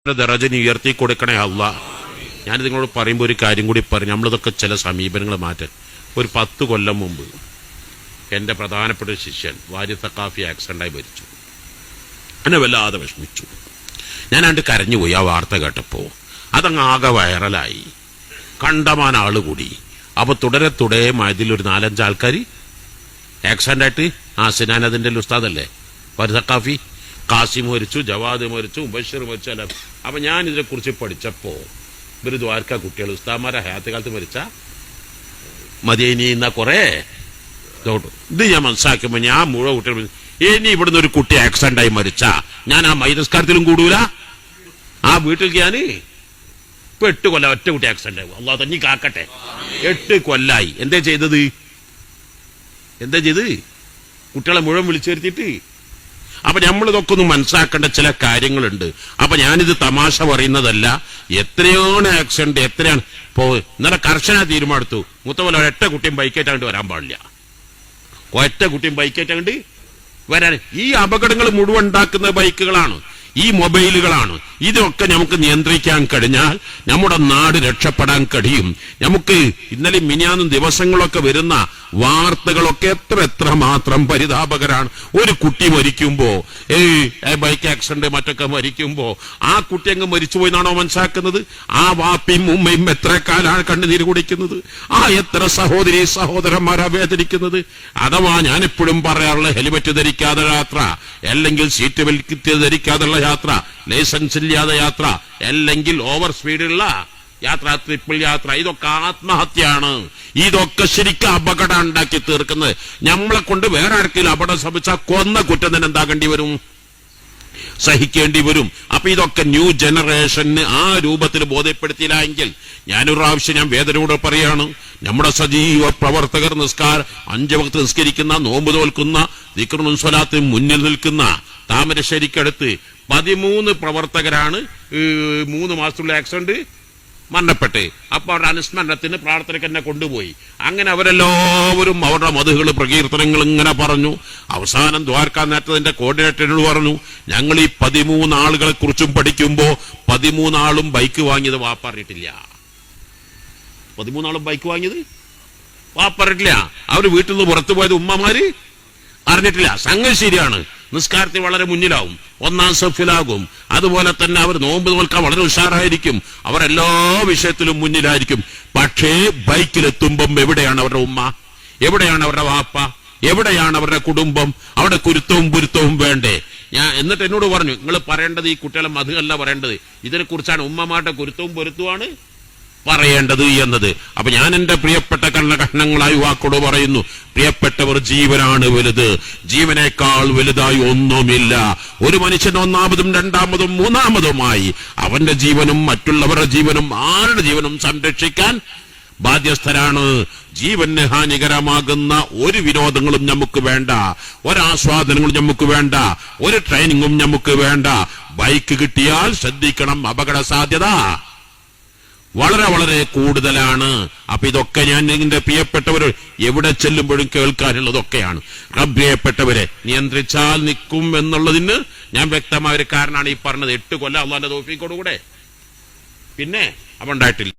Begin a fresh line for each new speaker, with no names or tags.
ദറജനെ ഉയർത്തി കൊടുക്കണേ അല്ലാ. ഞാൻ നിങ്ങളോട് പറയുമ്പോൾ ഒരു കാര്യം കൂടി പറഞ്ഞു. നമ്മളിതൊക്കെ ചില സമീപനങ്ങൾ മാറ്റാൻ. ഒരു 10 കൊല്ലം മുമ്പ് എൻ്റെ പ്രധാനപ്പെട്ട ശിഷ്യൻ വാരി തക്കാഫി ആക്സിഡൻ്റായി മരിച്ചു. എന്നെ വല്ലാതെ വിഷമിച്ചു. ഞാനാണ്ട് കരഞ്ഞുപോയി ആ വാർത്ത കേട്ടപ്പോൾ. അതങ്ങ് ആകെ വൈറലായി, കണ്ടമാൻ ആള് കൂടി. അപ്പോൾ തുടരെ അതിലൊരു 4-5 ആൾക്കാർ ആക്സിഡൻ്റായിട്ട്, സിനാൻ അതിൻ്റെ ഉസ്താദല്ലേ വാരി തക്കാഫി, കാസിം മരിച്ചു, ജവാദ് മരിച്ചു, മുബഷിർ മരിച്ചു. അല്ല, അപ്പം ഞാൻ ഇതിനെക്കുറിച്ച് പഠിച്ചപ്പോൾ ഇവർ ദ്വാരക്ക കുട്ടികൾ ഉസ്താദ്മാരെ ഹയാത്ത് കാലത്ത് മരിച്ച മദീനി എന്ന കുറേ ഇത് ഞാൻ മനസ്സിലാക്കുമ്പോൾ ഞാൻ മുഴുവൻ കുട്ടികൾ ഇനി ഇവിടുന്ന് ഒരു കുട്ടി ആക്സിഡൻ്റായി മരിച്ച ഞാൻ ആ മൈനസ്കാരത്തിലും കൂടൂല. ആ വീട്ടിലേക്ക് ഞാൻ ഇപ്പൊ 8 കൊല്ലം ഒറ്റ കുട്ടി ആക്സിഡൻ്റ് ആവും. അള്ളാഹു തന്നെ കാക്കട്ടെ. 8 കൊല്ലായി. എന്താ ചെയ്തത്? കുട്ടികളെ മുഴുവൻ വിളിച്ചു വരുത്തിയിട്ട്. അപ്പൊ നമ്മളിതൊക്കെ ഒന്ന് മനസ്സിലാക്കേണ്ട ചില കാര്യങ്ങളുണ്ട്. അപ്പൊ ഞാനിത് തമാശ പറയുന്നതല്ല. എത്രയാണ് ആക്സിഡന്റ്, എത്രയാണ്. ഇപ്പോ ഇന്നലെ കർശന തീരുമാനമെടുത്തു, മുത്തപോലെ ഒരൊറ്റ കുട്ടിയും ബൈക്കേറ്റാണ്ട് വരാൻ പാടില്ല. ഒറ്റ കുട്ടിയും ബൈക്കേറ്റാണ്ട് വരാൻ. ഈ അപകടങ്ങൾ മുഴുവൻ ഉണ്ടാക്കുന്ന ബൈക്കുകളാണ്, ഈ മൊബൈലുകളാണ്. ഇതൊക്കെ നമുക്ക് നിയന്ത്രിക്കാൻ കഴിഞ്ഞാൽ നമ്മുടെ നാട് രക്ഷപ്പെടാൻ കഴിയും. നമുക്ക് ഇന്നലെ മിനിയാന്നും ദിവസങ്ങളൊക്കെ വരുന്ന വാർത്തകളൊക്കെ എത്ര മാത്രം പരിതാപകരാണ്. ഒരു കുട്ടി മരിക്കുമ്പോ, ബൈക്ക് ആക്സിഡന്റ് മറ്റൊക്കെ മരിക്കുമ്പോ ആ കുട്ടി അങ്ങ് മരിച്ചുപോയി എന്നാണോ മനസ്സിലാക്കുന്നത്? ആ വാപ്പയും ഉമ്മയും എത്ര കാലാണ് കണ്ണുനീര് കുടിക്കുന്നത്? എത്ര സഹോദരി സഹോദരന്മാരാ വേദനിക്കുന്നത്? അഥവാ ഞാൻ എപ്പോഴും പറയാറുള്ള ഹെൽമെറ്റ് ധരിക്കാതെ യാത്ര, അല്ലെങ്കിൽ സീറ്റ് ബെൽറ്റ് ധരിക്കാതെയുള്ള യാത്ര, ലൈസൻസ് ഇല്ലാതെ യാത്ര, അല്ലെങ്കിൽ ഓവർ സ്പീഡുള്ള യാത്ര, ട്രിപ്പിൾ യാത്ര, ഇതൊക്കെ ആത്മഹത്യയാണ്. ഇതൊക്കെ ശരിക്കും അപകടം ഉണ്ടാക്കി തീർക്കുന്നത്. നമ്മളെ കൊണ്ട് വേറെ ആർക്കെങ്കിലും അപകടം സംഭവിച്ചാൽ കൊന്ന കുറ്റം തന്നെ എന്താകേണ്ടി വരും, സഹിക്കേണ്ടി വരും. അപ്പൊ ഇതൊക്കെ ന്യൂ ജനറേഷന് ആ രൂപത്തിൽ ബോധ്യപ്പെടുത്തിയില്ല എങ്കിൽ ഞാനൊരു പ്രാവശ്യം ഞാൻ വേദനയോടെ പറയാണ്, നമ്മുടെ സജീവ പ്രവർത്തകർ 5 വക്ത് നിസ്കരിക്കുന്ന, നോമ്പ് തോൽക്കുന്ന, ദിക്റും സ്വലാത്തും മുന്നിൽ നിൽക്കുന്ന താമരശ്ശേരിക്കടുത്ത് 13 പ്രവർത്തകരാണ് 3 മാസത്തിലുള്ള ആക്സിഡന്റ് മരണപ്പെട്ട്. അപ്പൊ അവരുടെ അനുസ്മരണത്തിന് പ്രാർത്ഥനയ്ക്ക് എന്നെ കൊണ്ടുപോയി. അങ്ങനെ അവരെല്ലാവരും അവരുടെ മധുകൾ പ്രകീർത്തനങ്ങൾ ഇങ്ങനെ പറഞ്ഞു. അവസാനം ദ്വാരക്കാൻ നേരത്തെ കോർഡിനേറ്ററിനോട് പറഞ്ഞു, ഞങ്ങൾ ഈ 13 ആളുകളെ കുറിച്ചും പഠിക്കുമ്പോ 13 ആളും ബൈക്ക് വാങ്ങിയത് വാപ്പറിയിട്ടില്ല. 13 ആളും ബൈക്ക് വാങ്ങിയത് വാപ്പറിയിട്ടില്ല. അവര് വീട്ടിൽ നിന്ന് പുറത്തു പോയത് ഉമ്മമാര് അറിഞ്ഞിട്ടില്ല. സംഗതി ശരിയാണ്. നിസ്കാരത്തിൽ വളരെ മുന്നിലാവും, 1-ാം സഫിലാകും. അതുപോലെ തന്നെ അവർ നോമ്പ് നോൽക്കാൻ വളരെ ഉഷാറായിരിക്കും. അവർ എല്ലാ വിഷയത്തിലും മുന്നിലായിരിക്കും. പക്ഷേ ബൈക്കിലെത്തുമ്പം എവിടെയാണ് അവരുടെ ഉമ്മ, എവിടെയാണ് അവരുടെ വാപ്പ, എവിടെയാണ് അവരുടെ കുടുംബം? അവിടെ കുരുത്തവും പുരുത്തവും വേണ്ടേ? എന്നിട്ട് എന്നോട് പറഞ്ഞു, നിങ്ങൾ പറയേണ്ടത് ഈ കുട്ടികളെ മധുവല്ല പറയേണ്ടത്, ഇതിനെക്കുറിച്ചാണ് ഉമ്മമാരുടെ കുരുത്തവും പൊരുത്തവുമാണ് പറയേണ്ടത് എന്നത്. അപ്പൊ ഞാൻ എന്റെ പ്രിയപ്പെട്ട കണ്ണകഷ്ണങ്ങളായി വാക്കോട് പറയുന്നു, പ്രിയപ്പെട്ടവർ, ജീവനാണ് വലുത്. ജീവനേക്കാൾ വലുതായി ഒന്നുമില്ല. ഒരു മനുഷ്യൻ 1-ാമതും 2-ാമതും 3-ാമതുമായി അവന്റെ ജീവനും മറ്റുള്ളവരുടെ ജീവനും ആരുടെ ജീവനും സംരക്ഷിക്കാൻ ബാധ്യസ്ഥരാണ്. ജീവന് ഹാനികരമാകുന്ന ഒരു വിനോദങ്ങളും നമുക്ക് വേണ്ട, ഒരാസ്വാദനങ്ങളും നമുക്ക് വേണ്ട, ഒരു ട്രെയിനിങ്ങും നമുക്ക് വേണ്ട. ബൈക്ക് കിട്ടിയാൽ ശ്രദ്ധിക്കണം, അപകട സാധ്യത വളരെ കൂടുതലാണ്. അപ്പൊ ഇതൊക്കെ ഞാൻ എന്റെ പ്രിയപ്പെട്ടവർ എവിടെ ചെല്ലുമ്പോഴും കേൾക്കാനുള്ളതൊക്കെയാണ്. പ്രിയപ്പെട്ടവരെ, നിയന്ത്രിച്ചാൽ നിൽക്കും എന്നുള്ളതിന് ഞാൻ വ്യക്തമായ ഒരു കാരണമാണ് ഈ പറഞ്ഞത്. 8 കൊല്ലം അള്ളാന്റെ തൗഫീഖോടുകൂടെ പിന്നെ അവ ഉണ്ടായിട്ടില്ല.